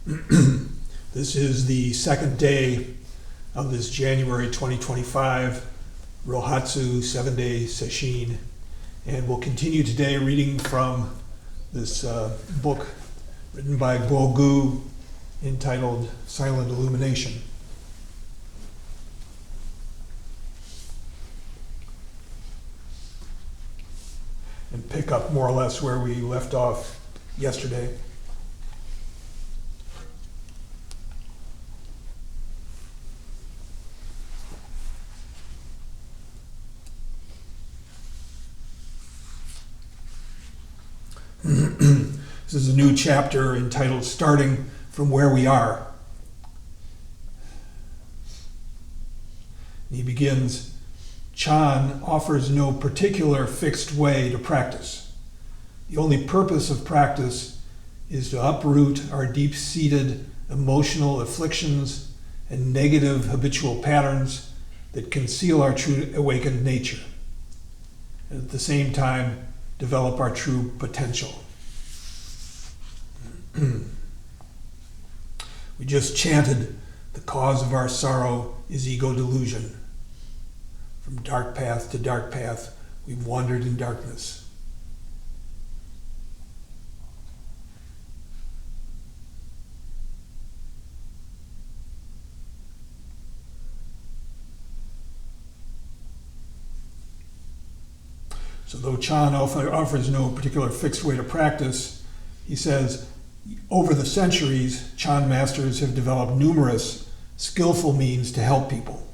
This is the second day of this January 2025 Rohatsu 7-day session, and we'll continue today reading from this book written by Gogu entitled Silent Illumination. And pick up more or less where we left off yesterday. This is a new chapter entitled Starting from Where We Are. He begins, Chan offers no particular fixed way to practice. The only purpose of practice is to uproot our deep-seated emotional afflictions and negative habitual patterns that conceal our true awakened nature, and at the same time develop our true potential. We just chanted, the cause of our sorrow is ego delusion. From dark path to dark path, we've wandered in darkness. So though Chan offers no particular fixed way to practice, he says, over the centuries, Chan masters have developed numerous skillful means to help people.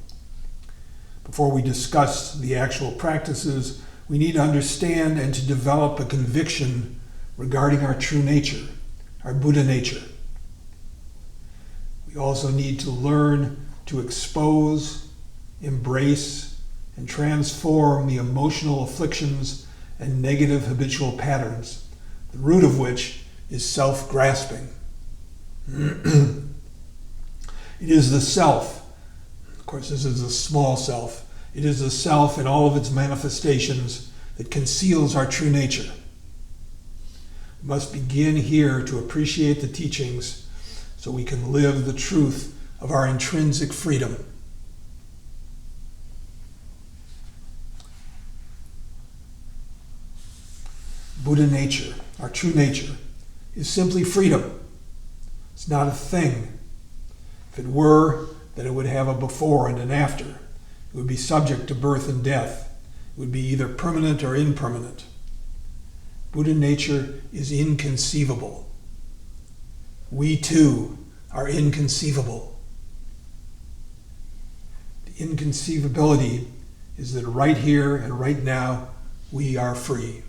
Before we discuss the actual practices, we need to understand and to develop a conviction regarding our true nature, our Buddha nature. We also need to learn to expose, embrace, and transform the emotional afflictions and negative habitual patterns, the root of which is self-grasping. It is the self. Of course, this is a small self. It is the self in all of its manifestations that conceals our true nature. We must begin here to appreciate the teachings so we can live the truth of our intrinsic freedom. Buddha nature, our true nature, is simply freedom. It's not a thing. If it were, then it would have a before and an after. It would be subject to birth and death. It would be either permanent or impermanent. Buddha nature is inconceivable. We too are inconceivable. The inconceivability is that right here and right now we are free.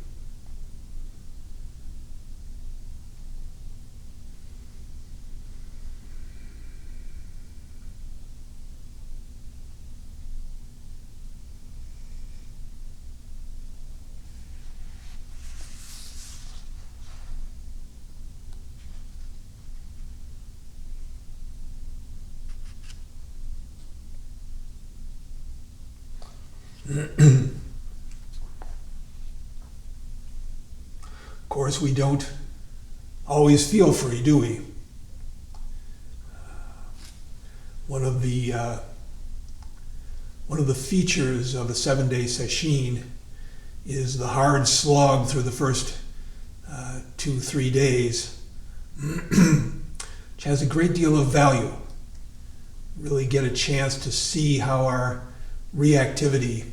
Of course, we don't always feel free, do we? One of the features of a 7-day session is the hard slog through the first 2-3 days, which has a great deal of value. Really get a chance to see how our reactivity,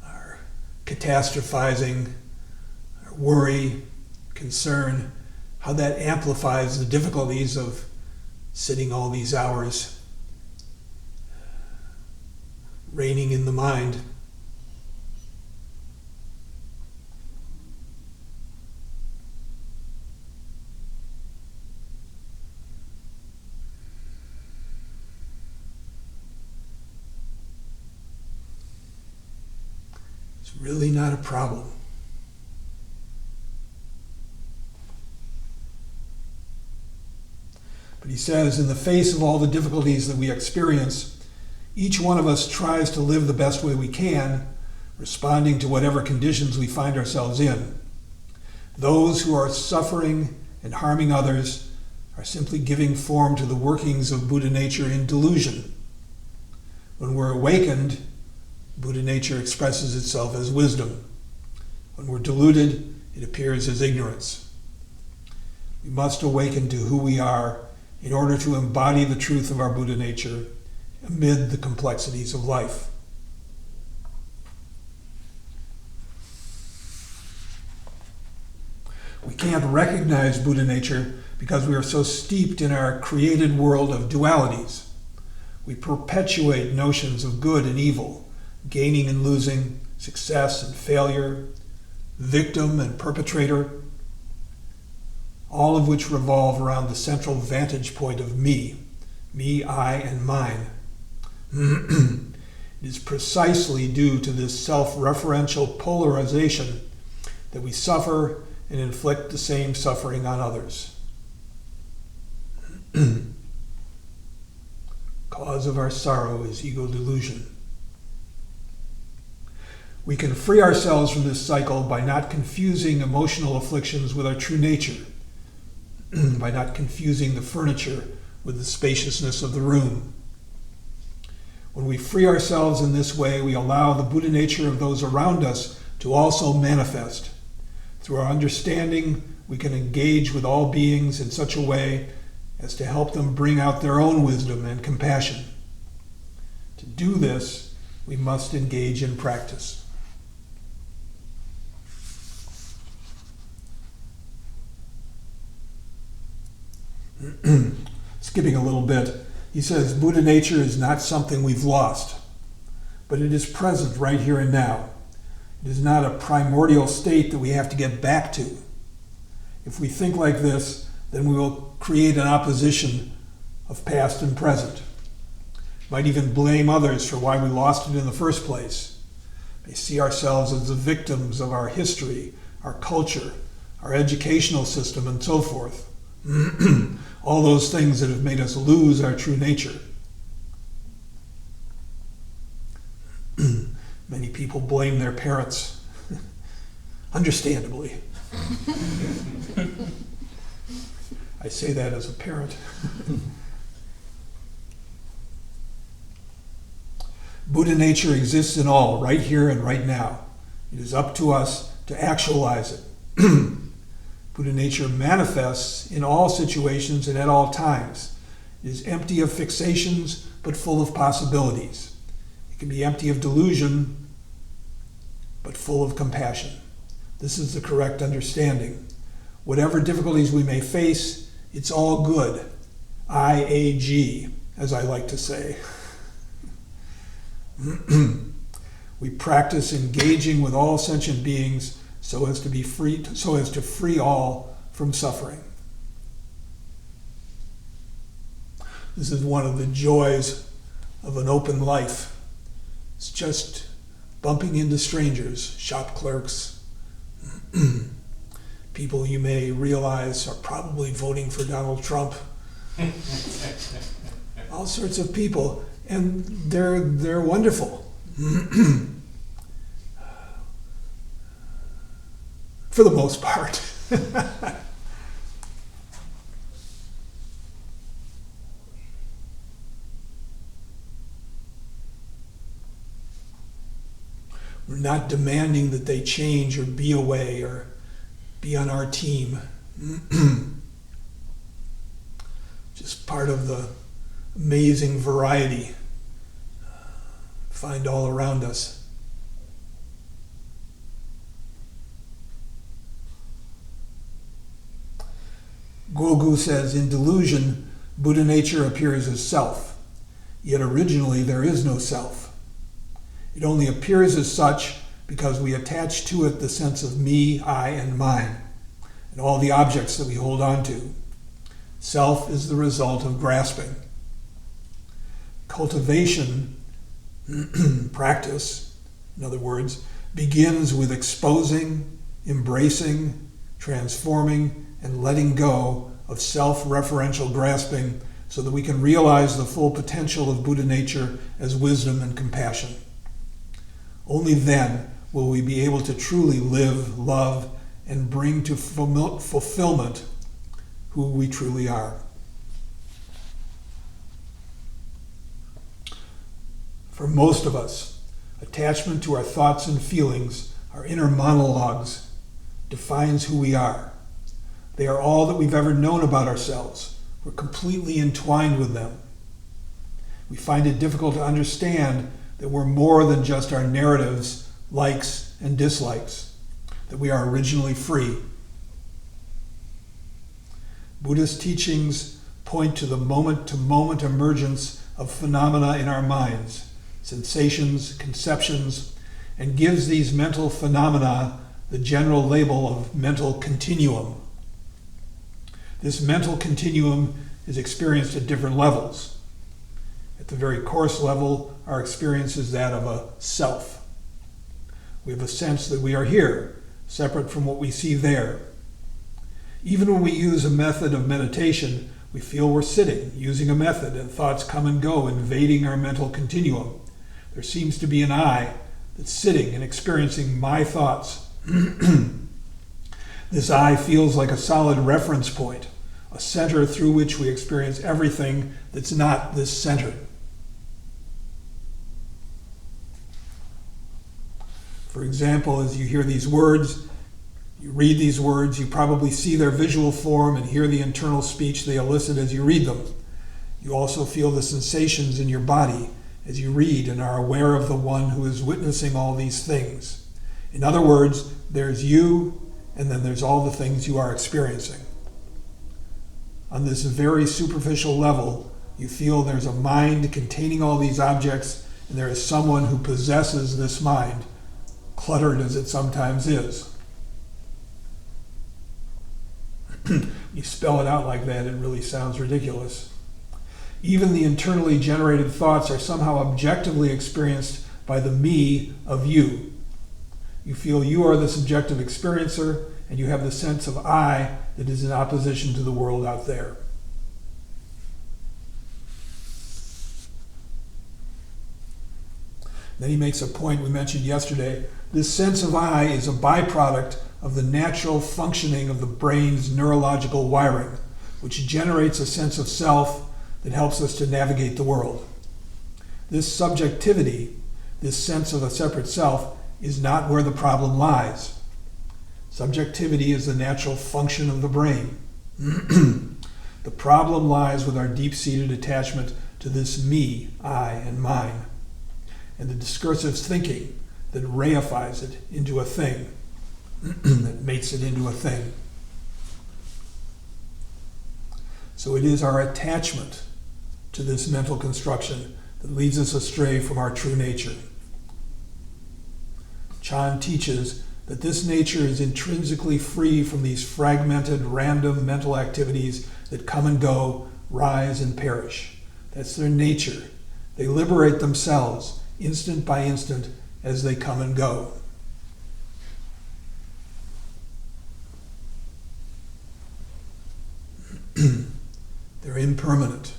our catastrophizing, our worry, concern, how that amplifies the difficulties of sitting all these hours, reigning in the mind. It's really not a problem. But he says, in the face of all the difficulties that we experience, each one of us tries to live the best way we can, responding to whatever conditions we find ourselves in. Those who are suffering and harming others are simply giving form to the workings of Buddha nature in delusion. When we're awakened, Buddha nature expresses itself as wisdom. When we're deluded, it appears as ignorance. We must awaken to who we are in order to embody the truth of our Buddha nature amid the complexities of life. We can't recognize Buddha nature because we are so steeped in our created world of dualities. We perpetuate notions of good and evil, gaining and losing, success and failure, victim and perpetrator, all of which revolve around the central vantage point of me, I, and mine. It is precisely due to this self-referential polarization that we suffer and inflict the same suffering on others. Cause of our sorrow is ego delusion. We can free ourselves from this cycle by not confusing emotional afflictions with our true nature, by not confusing the furniture with the spaciousness of the room. When we free ourselves in this way, we allow the Buddha nature of those around us to also manifest. Through our understanding, we can engage with all beings in such a way as to help them bring out their own wisdom and compassion. To do this, we must engage in practice. Skipping a little bit, he says, Buddha nature is not something we've lost, but it is present right here and now. It is not a primordial state that we have to get back to. If we think like this, then we will create an opposition of past and present. Might even blame others for why we lost it in the first place. May see ourselves as the victims of our history, our culture, our educational system, and so forth. All those things that have made us lose our true nature. Many people blame their parents, understandably. I say that as a parent. Buddha nature exists in all, right here and right now. It is up to us to actualize it. Buddha nature manifests in all situations and at all times. It is empty of fixations, but full of possibilities. It can be empty of delusion, but full of compassion. This is the correct understanding. Whatever difficulties we may face, it's all good. IAG, as I like to say. We practice engaging with all sentient beings so as to free all from suffering. This is one of the joys of an open life. It's just bumping into strangers, shop clerks, people you may realize are probably voting for Donald Trump. All sorts of people, and they're wonderful. For the most part. We're not demanding that they change or be away or be on our team. Just part of the amazing variety find all around us. Gogu says, in delusion, Buddha nature appears as self, yet originally there is no self. It only appears as such because we attach to it the sense of me, I, and mine, and all the objects that we hold on to. Self is the result of grasping. Cultivation, practice, in other words, begins with exposing, embracing, transforming, and letting go of self-referential grasping so that we can realize the full potential of Buddha nature as wisdom and compassion. Only then will we be able to truly live, love, and bring to fulfillment who we truly are. For most of us, attachment to our thoughts and feelings, our inner monologues, defines who we are. They are all that we've ever known about ourselves. We're completely entwined with them. We find it difficult to understand that we're more than just our narratives, likes, and dislikes, that we are originally free. Buddhist teachings point to the moment-to-moment emergence of phenomena in our minds, sensations, conceptions, and gives these mental phenomena the general label of mental continuum. This mental continuum is experienced at different levels. At the very coarse level, our experience is that of a self. We have a sense that we are here, separate from what we see there. Even when we use a method of meditation, we feel we're sitting, using a method, and thoughts come and go, invading our mental continuum. There seems to be an I that's sitting and experiencing my thoughts. This I feels like a solid reference point, a center through which we experience everything that's not this center. For example, as you hear these words, you read these words, you probably see their visual form and hear the internal speech they elicit as you read them. You also feel the sensations in your body as you read and are aware of the one who is witnessing all these things. In other words, there's you, and then there's all the things you are experiencing. On this very superficial level, you feel there's a mind containing all these objects, and there is someone who possesses this mind, cluttered as it sometimes is. You spell it out like that, it really sounds ridiculous. Even the internally generated thoughts are somehow objectively experienced by the me of you. You feel you are the subjective experiencer, and you have the sense of I that is in opposition to the world out there. Then he makes a point we mentioned yesterday. This sense of I is a byproduct of the natural functioning of the brain's neurological wiring, which generates a sense of self that helps us to navigate the world. This subjectivity, this sense of a separate self, is not where the problem lies. Subjectivity is the natural function of the brain. The problem lies with our deep-seated attachment to this me, I, and mine, and the discursive thinking that reifies it into a thing, that makes it into a thing. So it is our attachment to this mental construction that leads us astray from our true nature. Chan teaches that this nature is intrinsically free from these fragmented, random mental activities that come and go, rise and perish. That's their nature. They liberate themselves, instant by instant, as they come and go. They're impermanent.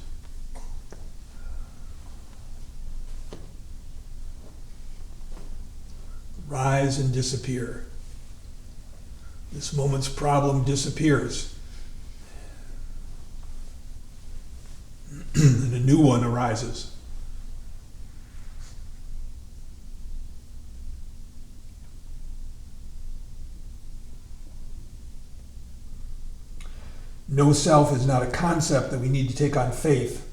Rise and disappear. This moment's problem disappears. And a new one arises. No self is not a concept that we need to take on faith,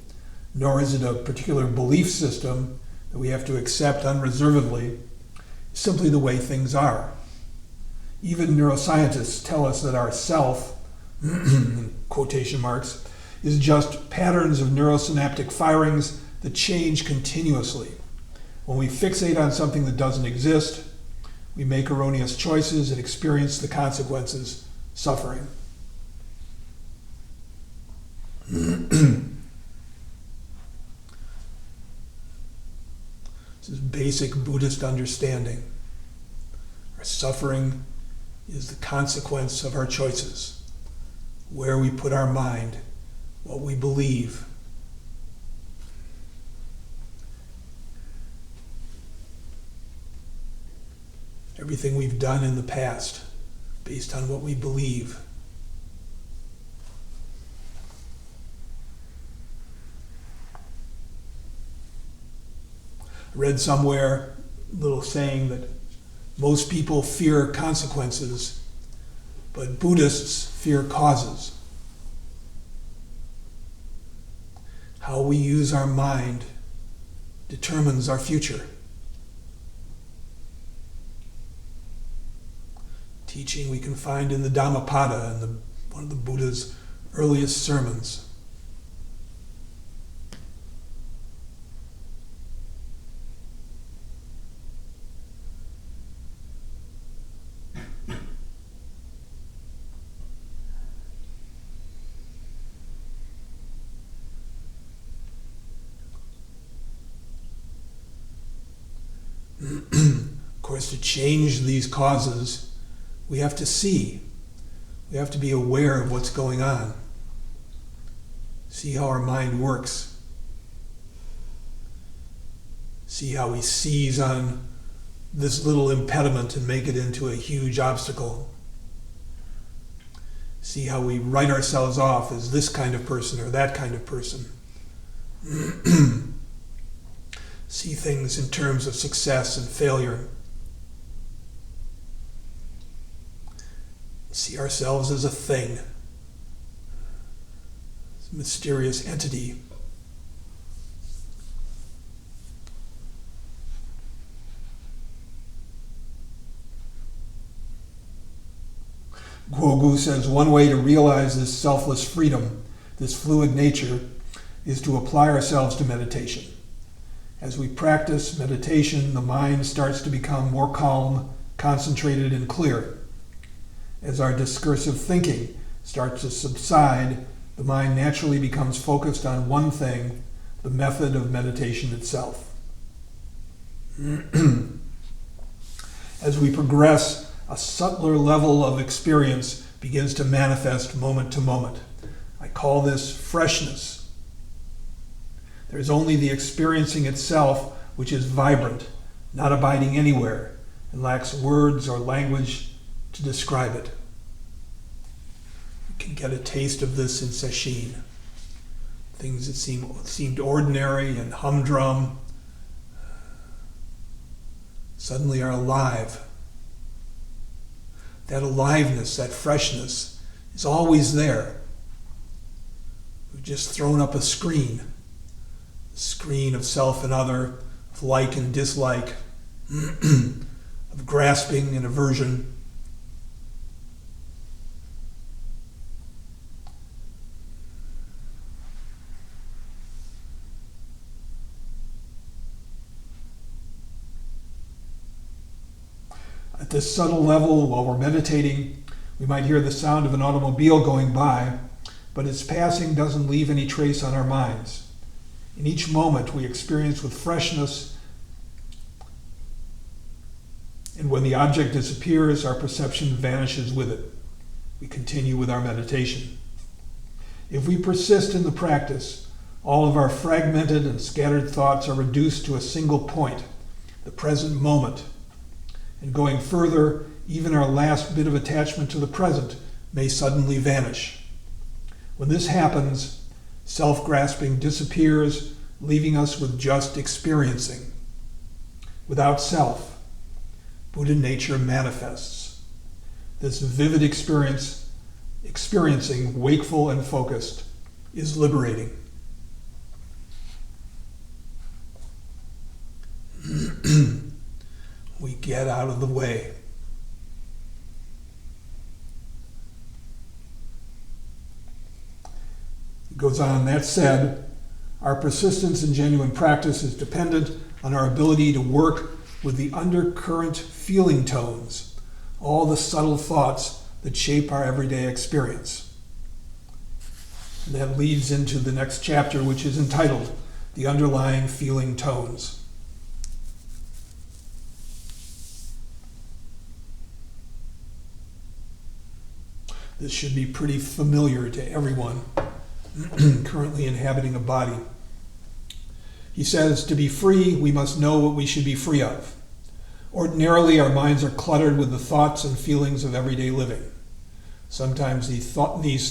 nor is it a particular belief system that we have to accept unreservedly. It's simply the way things are. Even neuroscientists tell us that our self, in quotation marks, is just patterns of neurosynaptic firings that change continuously. When we fixate on something that doesn't exist, we make erroneous choices and experience the consequences, suffering. This is basic Buddhist understanding. Our suffering is the consequence of our choices, where we put our mind, what we believe. Everything we've done in the past, based on what we believe. read somewhere a little saying that most people fear consequences, but Buddhists fear causes. How we use our mind determines our future. Teaching we can find in the Dhammapada, in one of the Buddha's earliest sermons. Of course, to change these causes, we have to see. We have to be aware of what's going on. See how our mind works. See how we seize on this little impediment and make it into a huge obstacle. See how we write ourselves off as this kind of person or that kind of person. See things in terms of success and failure. See ourselves as a thing, as a mysterious entity. Guogu says one way to realize this selfless freedom, this fluid nature, is to apply ourselves to meditation. As we practice meditation, the mind starts to become more calm, concentrated, and clear. As our discursive thinking starts to subside, the mind naturally becomes focused on one thing, the method of meditation itself. As we progress, a subtler level of experience begins to manifest moment to moment. I call this freshness. There is only the experiencing itself which is vibrant, not abiding anywhere, and lacks words or language to describe it. You can get a taste of this in sesshin. Things that seemed ordinary and humdrum suddenly are alive. That aliveness, that freshness is always there. We've just thrown up a screen of self and other, of like and dislike, of grasping and aversion. At this subtle level, while we're meditating, we might hear the sound of an automobile going by, but its passing doesn't leave any trace on our minds. In each moment, we experience with freshness, and when the object disappears, our perception vanishes with it. We continue with our meditation. If we persist in the practice, all of our fragmented and scattered thoughts are reduced to a single point, the present moment. And going further, even our last bit of attachment to the present may suddenly vanish. When this happens, self-grasping disappears, leaving us with just experiencing. Without self, Buddha nature manifests. This vivid experiencing, wakeful and focused, is liberating. We get out of the way. It goes on, that said, our persistence in genuine practice is dependent on our ability to work with the undercurrent feeling tones, all the subtle thoughts that shape our everyday experience. And that leads into the next chapter, which is entitled, The Underlying Feeling Tones. This should be pretty familiar to everyone currently inhabiting a body. He says, to be free, we must know what we should be free of. Ordinarily, our minds are cluttered with the thoughts and feelings of everyday living. Sometimes these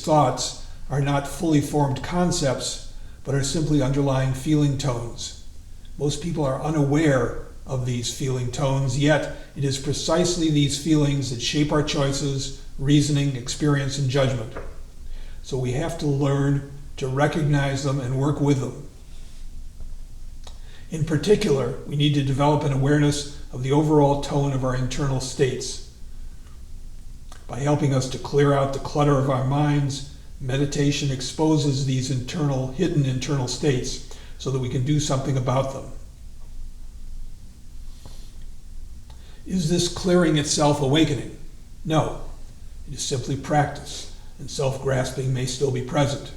thoughts are not fully formed concepts, but are simply underlying feeling tones. Most people are unaware of these feeling tones, yet it is precisely these feelings that shape our choices, reasoning, experience, and judgment. So we have to learn to recognize them and work with them. In particular, we need to develop an awareness of the overall tone of our internal states. By helping us to clear out the clutter of our minds, meditation exposes these hidden internal states so that we can do something about them. Is this clearing itself awakening? No. It is simply practice, and self-grasping may still be present.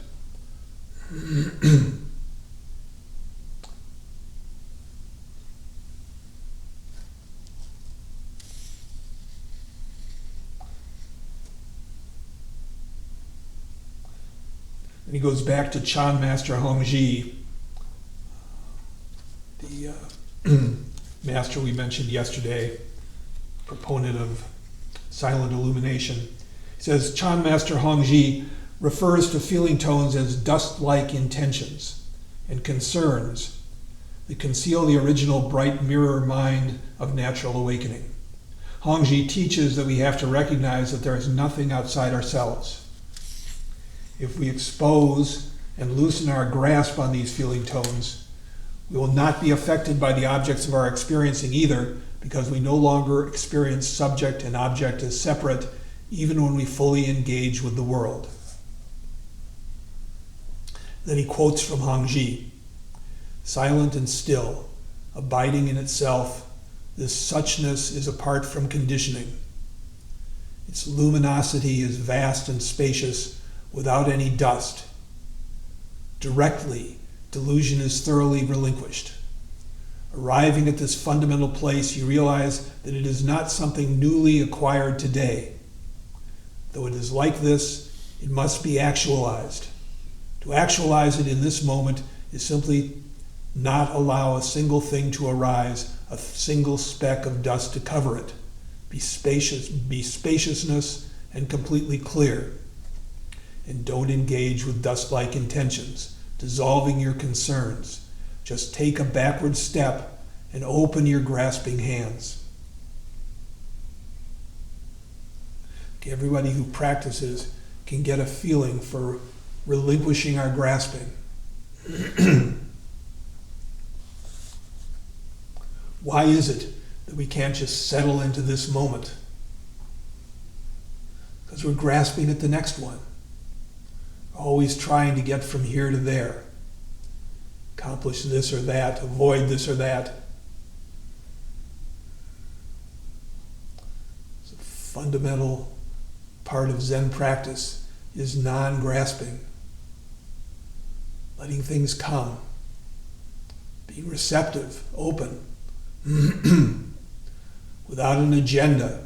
And he goes back to Chan Master Hongji, the master we mentioned yesterday, proponent of silent illumination. He says, Chan Master Hongji refers to feeling tones as dust-like intentions and concerns that conceal the original bright mirror mind of natural awakening. Hongji teaches that we have to recognize that there is nothing outside ourselves. If we expose and loosen our grasp on these feeling tones, we will not be affected by the objects of our experiencing either, because we no longer experience subject and object as separate, even when we fully engage with the world. Then he quotes from Hongji, silent and still, abiding in itself, this suchness is apart from conditioning. Its luminosity is vast and spacious, without any dust. Directly, delusion is thoroughly relinquished. Arriving at this fundamental place, you realize that it is not something newly acquired today. Though it is like this, it must be actualized. To actualize it in this moment is simply not allow a single thing to arise, a single speck of dust to cover it. Be spaciousness and completely clear. And don't engage with dust-like intentions, dissolving your concerns. Just take a backward step and open your grasping hands. Okay, everybody who practices can get a feeling for relinquishing our grasping. Why is it that we can't just settle into this moment? Because we're grasping at the next one. Always trying to get from here to there. Accomplish this or that, avoid this or that. It's a fundamental part of Zen practice is non-grasping. Letting things come. Being receptive, open. Without an agenda.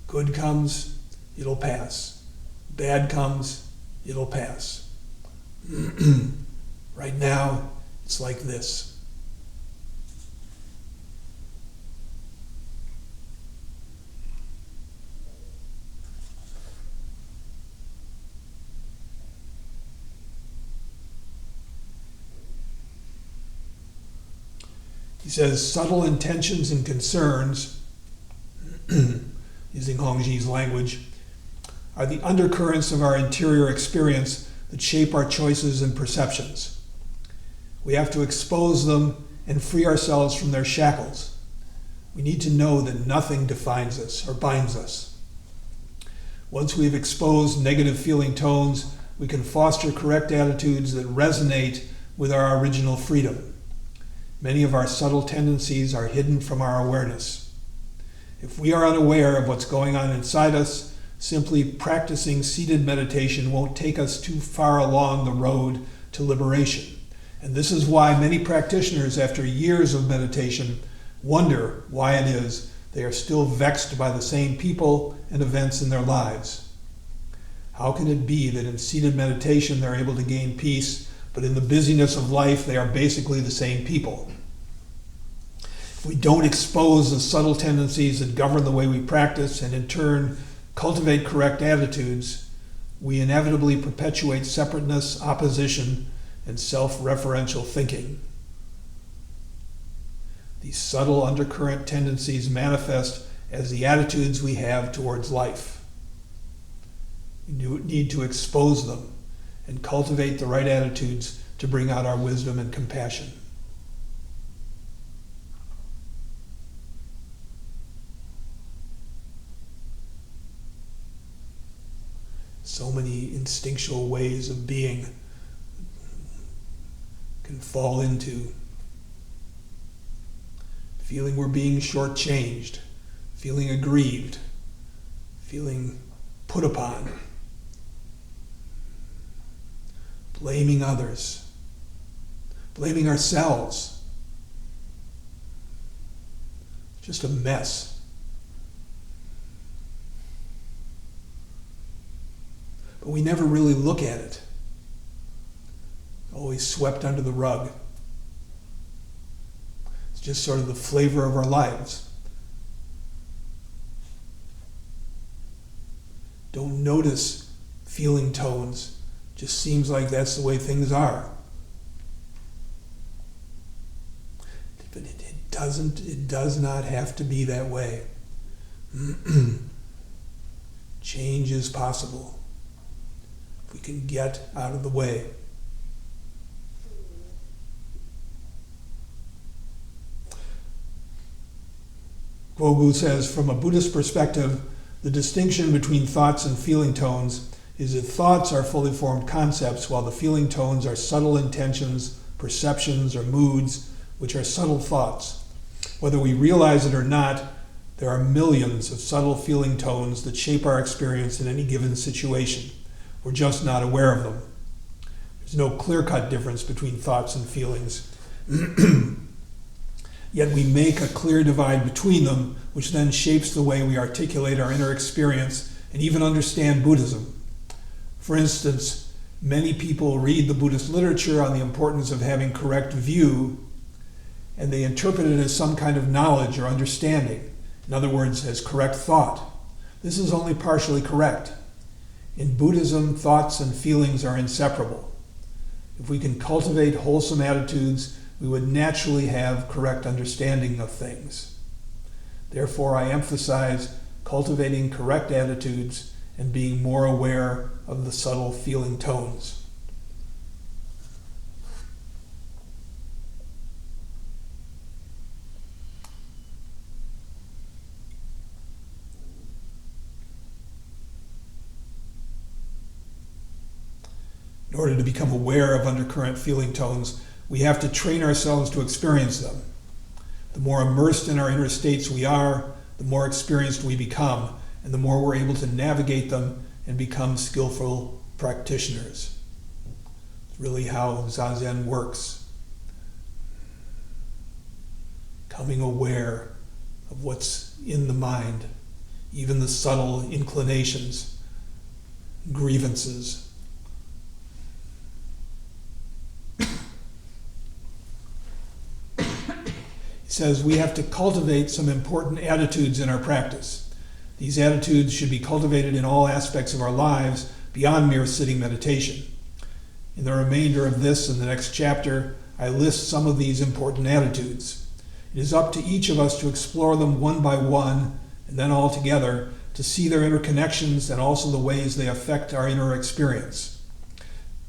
Good comes, it'll pass. Bad comes, it'll pass. Right now, it's like this. He says, subtle intentions and concerns, using Hongji's language, are the undercurrents of our interior experience that shape our choices and perceptions. We have to expose them and free ourselves from their shackles. We need to know that nothing defines us or binds us. Once we've exposed negative feeling tones, we can foster correct attitudes that resonate with our original freedom. Many of our subtle tendencies are hidden from our awareness. If we are unaware of what's going on inside us, simply practicing seated meditation won't take us too far along the road to liberation. And this is why many practitioners, after years of meditation, wonder why it is they are still vexed by the same people and events in their lives. How can it be that in seated meditation they're able to gain peace, but in the busyness of life they are basically the same people? If we don't expose the subtle tendencies that govern the way we practice and in turn cultivate correct attitudes, we inevitably perpetuate separateness, opposition, and self-referential thinking. These subtle undercurrent tendencies manifest as the attitudes we have towards life. We need to expose them and cultivate the right attitudes to bring out our wisdom and compassion. So many instinctual ways of being can fall into feeling we're being shortchanged, feeling aggrieved, feeling put upon, blaming others, blaming ourselves. Just a mess. But we never really look at it. Always swept under the rug. It's just sort of the flavor of our lives. Don't notice feeling tones. Just seems like that's the way things are. But it does not have to be that way. Change is possible if we can get out of the way. Gogu says, from a Buddhist perspective, the distinction between thoughts and feeling tones is that thoughts are fully formed concepts, while the feeling tones are subtle intentions, perceptions, or moods, which are subtle thoughts. Whether we realize it or not, there are millions of subtle feeling tones that shape our experience in any given situation. We're just not aware of them. There's no clear-cut difference between thoughts and feelings. Yet we make a clear divide between them, which then shapes the way we articulate our inner experience and even understand Buddhism. For instance, many people read the Buddhist literature on the importance of having correct view, and they interpret it as some kind of knowledge or understanding. In other words, as correct thought. This is only partially correct. In Buddhism, thoughts and feelings are inseparable. If we can cultivate wholesome attitudes, we would naturally have correct understanding of things. Therefore, I emphasize cultivating correct attitudes and being more aware of the subtle feeling tones. In order to become aware of undercurrent feeling tones, we have to train ourselves to experience them. The more immersed in our inner states we are, the more experienced we become, and the more we're able to navigate them and become skillful practitioners. It's really how Zazen works. Becoming aware of what's in the mind, even the subtle inclinations, grievances. He says we have to cultivate some important attitudes in our practice. These attitudes should be cultivated in all aspects of our lives beyond mere sitting meditation. In the remainder of this and the next chapter, I list some of these important attitudes. It is up to each of us to explore them one by one and then all together to see their interconnections and also the ways they affect our inner experience.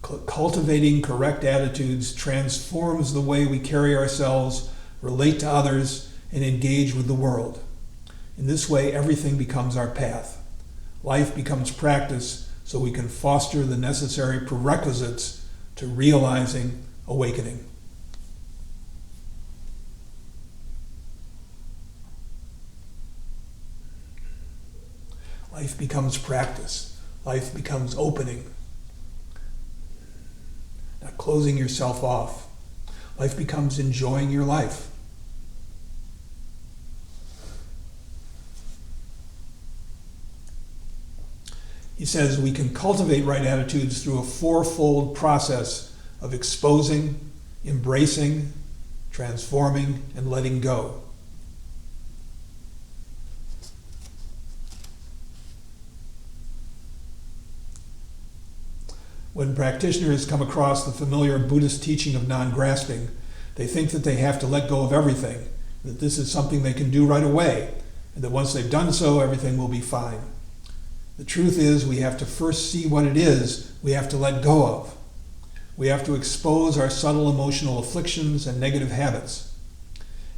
Cultivating correct attitudes transforms the way we carry ourselves, relate to others, and engage with the world. In this way, everything becomes our path. Life becomes practice, so we can foster the necessary prerequisites to realizing awakening. Life becomes practice. Life becomes opening, not closing yourself off. Life becomes enjoying your life. He says we can cultivate right attitudes through a fourfold process of exposing, embracing, transforming, and letting go. When practitioners come across the familiar Buddhist teaching of non-grasping, they think that they have to let go of everything, that this is something they can do right away, and that once they've done so, everything will be fine. The truth is, we have to first see what it is we have to let go of. We have to expose our subtle emotional afflictions and negative habits.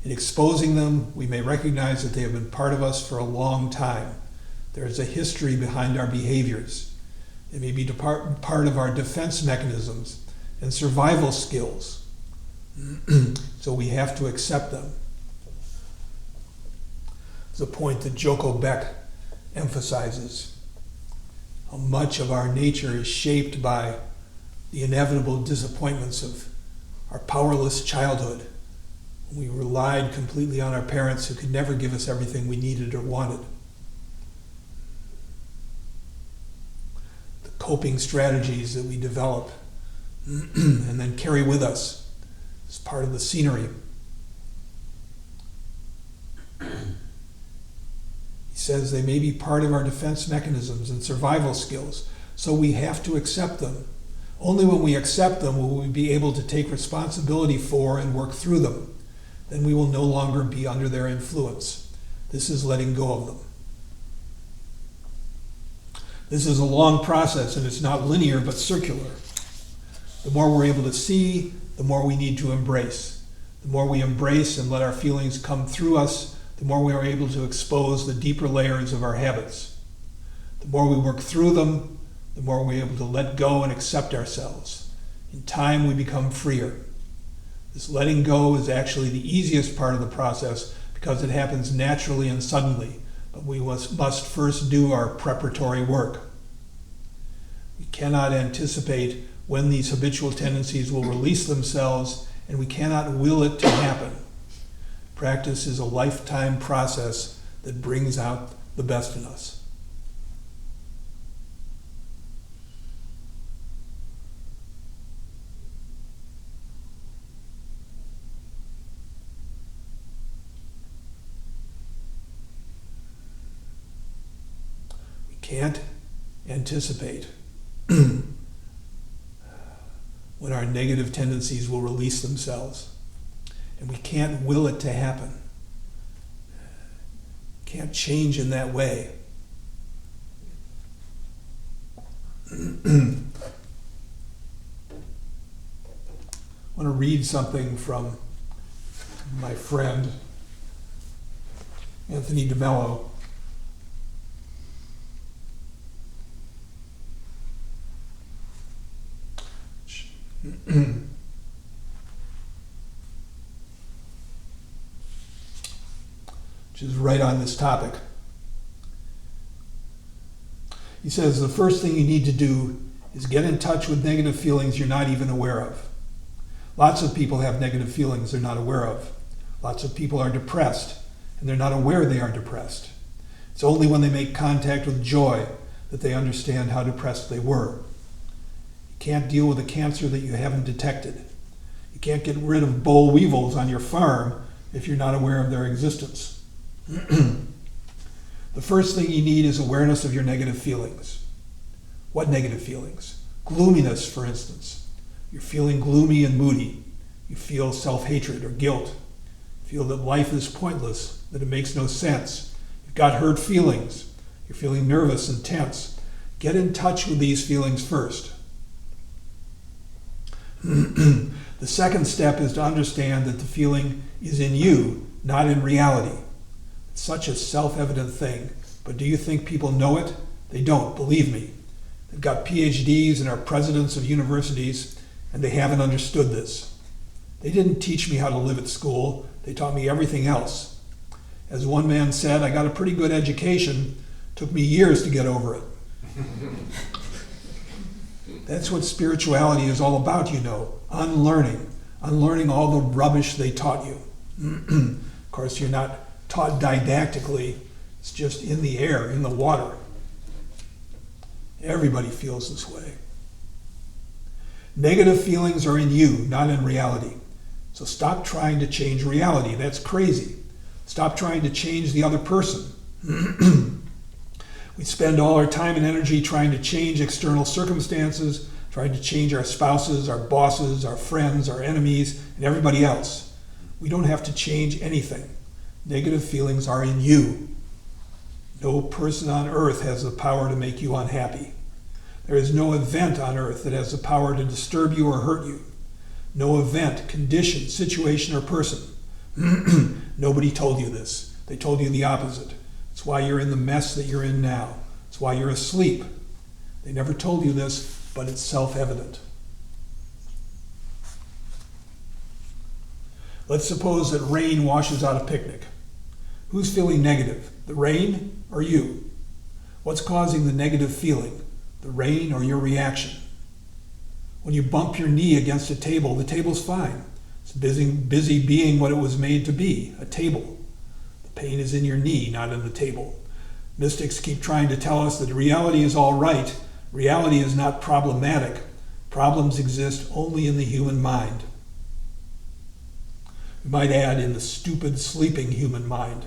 In exposing them, we may recognize that they have been part of us for a long time. There is a history behind our behaviors. It may be part of our defense mechanisms and survival skills. So we have to accept them. It's a point that Joko Beck emphasizes. How much of our nature is shaped by the inevitable disappointments of our powerless childhood. We relied completely on our parents who could never give us everything we needed or wanted. The coping strategies that we develop and then carry with us as part of the scenery. He says they may be part of our defense mechanisms and survival skills, so we have to accept them. Only when we accept them will we be able to take responsibility for and work through them. Then we will no longer be under their influence. This is letting go of them. This is a long process, and it's not linear but circular. The more we're able to see, the more we need to embrace. The more we embrace and let our feelings come through us, the more we are able to expose the deeper layers of our habits. The more we work through them, the more we're able to let go and accept ourselves. In time, we become freer. This letting go is actually the easiest part of the process because it happens naturally and suddenly, but we must first do our preparatory work. We cannot anticipate when these habitual tendencies will release themselves, and we cannot will it to happen. Practice is a lifetime process that brings out the best in us. We can't anticipate when our negative tendencies will release themselves. And we can't will it to happen. Can't change in that way. I want to read something from my friend Anthony DeMello. Which is right on this topic. He says the first thing you need to do is get in touch with negative feelings you're not even aware of. Lots of people have negative feelings they're not aware of. Lots of people are depressed and they're not aware they are depressed. It's only when they make contact with joy that they understand how depressed they were. You can't deal with a cancer that you haven't detected. You can't get rid of boll weevils on your farm if you're not aware of their existence. The first thing you need is awareness of your negative feelings. What negative feelings? Gloominess, for instance. You're feeling gloomy and moody. You feel self-hatred or guilt. You feel that life is pointless, that it makes no sense. You've got hurt feelings. You're feeling nervous and tense. Get in touch with these feelings first. The second step is to understand that the feeling is in you, not in reality. It's such a self-evident thing, but do you think people know it? They don't, believe me. They've got PhDs and are presidents of universities, and they haven't understood this. They didn't teach me how to live at school. They taught me everything else. As one man said, I got a pretty good education. Took me years to get over it. That's what spirituality is all about, you know. Unlearning all the rubbish they taught you. Of course, you're not taught didactically. It's just in the air, in the water. Everybody feels this way. Negative feelings are in you, not in reality. So stop trying to change reality. That's crazy. Stop trying to change the other person. We spend all our time and energy trying to change external circumstances, trying to change our spouses, our bosses, our friends, our enemies, and everybody else. We don't have to change anything. Negative feelings are in you. No person on earth has the power to make you unhappy. There is no event on earth that has the power to disturb you or hurt you. No event, condition, situation, or person. Nobody told you this. They told you the opposite. It's why you're in the mess that you're in now. It's why you're asleep. They never told you this, but it's self-evident. Let's suppose that rain washes out a picnic. Who's feeling negative, the rain or you? What's causing the negative feeling, the rain or your reaction? When you bump your knee against a table, the table's fine. It's busy being what it was made to be, a table. The pain is in your knee, not in the table. Mystics keep trying to tell us that reality is all right. Reality is not problematic. Problems exist only in the human mind. We might add, in the stupid, sleeping human mind.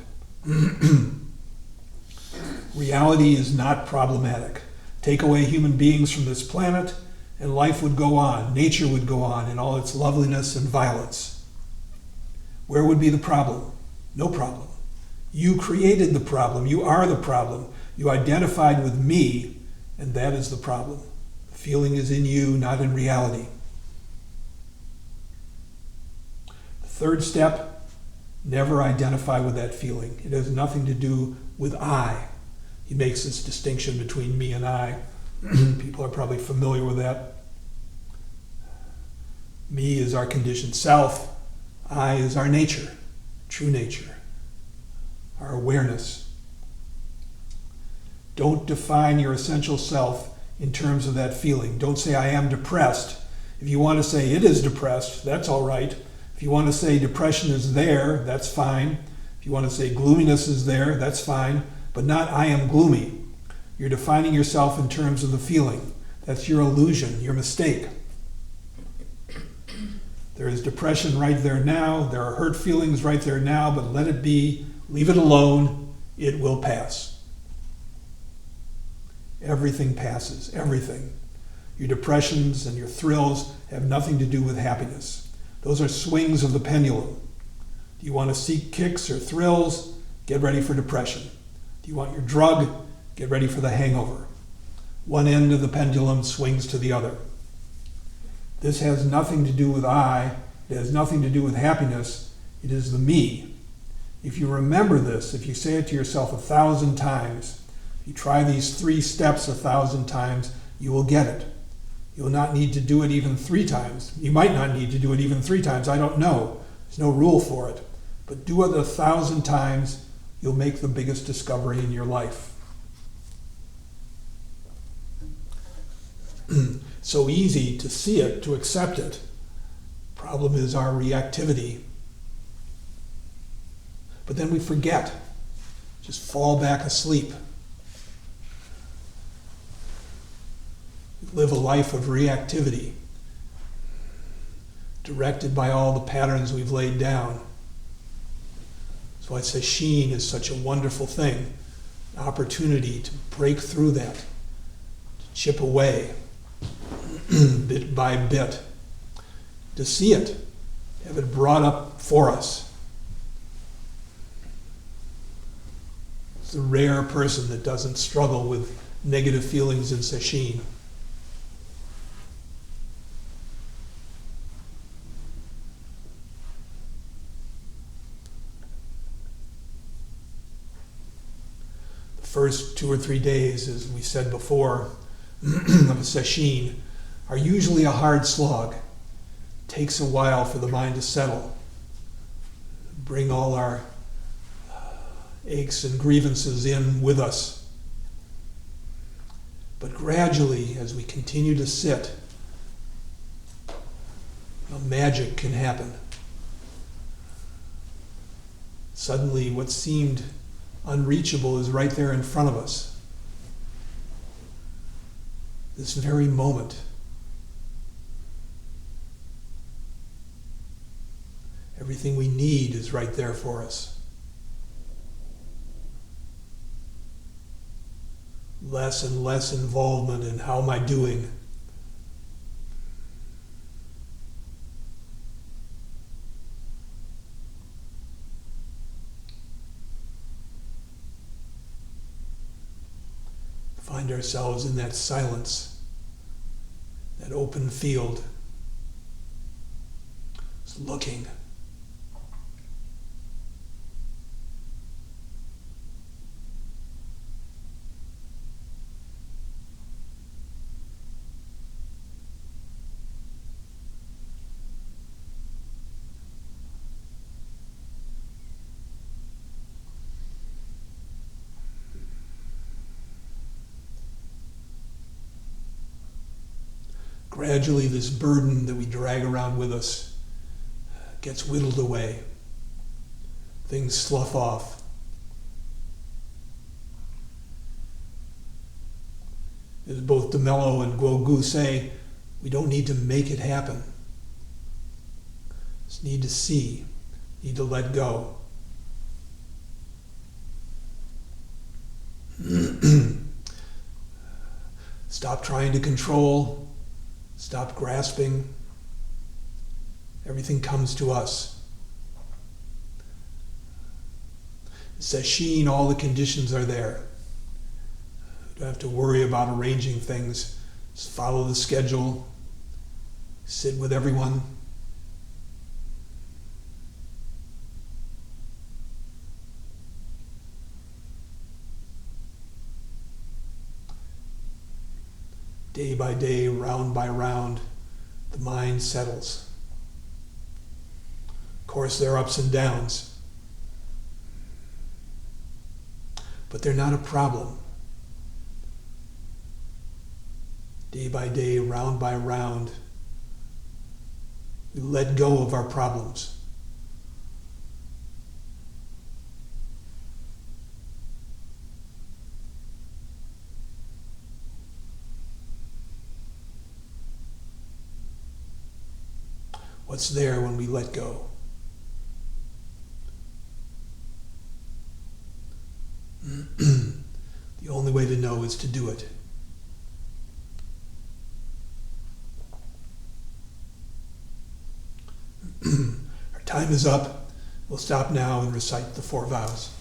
Reality is not problematic. Take away human beings from this planet, and life would go on, nature would go on in all its loveliness and violence. Where would be the problem? No problem. You created the problem. You are the problem. You identified with me, and that is the problem. The feeling is in you, not in reality. The third step, never identify with that feeling. It has nothing to do with I. He makes this distinction between me and I. People are probably familiar with that. Me is our conditioned self. I is our nature, true nature, our awareness. Don't define your essential self in terms of that feeling. Don't say, I am depressed. If you want to say it is depressed, that's all right. If you want to say depression is there, that's fine. If you want to say gloominess is there, that's fine. But not I am gloomy. You're defining yourself in terms of the feeling. That's your illusion, your mistake. There is depression right there now. There are hurt feelings right there now, but let it be. Leave it alone. It will pass. Everything passes, everything. Your depressions and your thrills have nothing to do with happiness. Those are swings of the pendulum. Do you want to seek kicks or thrills? Get ready for depression. Do you want your drug? Get ready for the hangover. One end of the pendulum swings to the other. This has nothing to do with I. It has nothing to do with happiness. It is the me. If you remember this, if you say it to yourself 1,000 times, if you try these 3 steps 1,000 times, you will get it. You'll not need to do it even 3 times. You might not need to do it even 3 times. I don't know. There's no rule for it. But do it 1,000 times, you'll make the biggest discovery in your life. So easy to see it, to accept it. Problem is our reactivity. But then we forget. Just fall back asleep. We live a life of reactivity, directed by all the patterns we've laid down. That's why sesshin is such a wonderful thing, an opportunity to break through that, to chip away bit by bit, to see it, have it brought up for us. It's the rare person that doesn't struggle with negative feelings in sesshin. The first 2 or 3 days, as we said before, of a sesshin are usually a hard slog. It takes a while for the mind to settle, bring all our aches and grievances in with us. But gradually, as we continue to sit, magic can happen. Suddenly, what seemed unreachable is right there in front of us. This very moment. Everything we need is right there for us. Less and less involvement in how am I doing. find ourselves in that silence, that open field, just looking. Gradually, this burden that we drag around with us gets whittled away. Things slough off. As both DeMello and Guo say, we don't need to make it happen. Just need to see, need to let go. Stop trying to control. Stop grasping. Everything comes to us. Sesshin, all the conditions are there. You don't have to worry about arranging things. Just follow the schedule. Sit with everyone. Day by day, round by round, the mind settles. Of course, there are ups and downs, but they're not a problem. Day by day, round by round, we let go of our problems. What's there when we let go? The only way to know is to do it. Our time is up. We'll stop now and recite the 4 vows.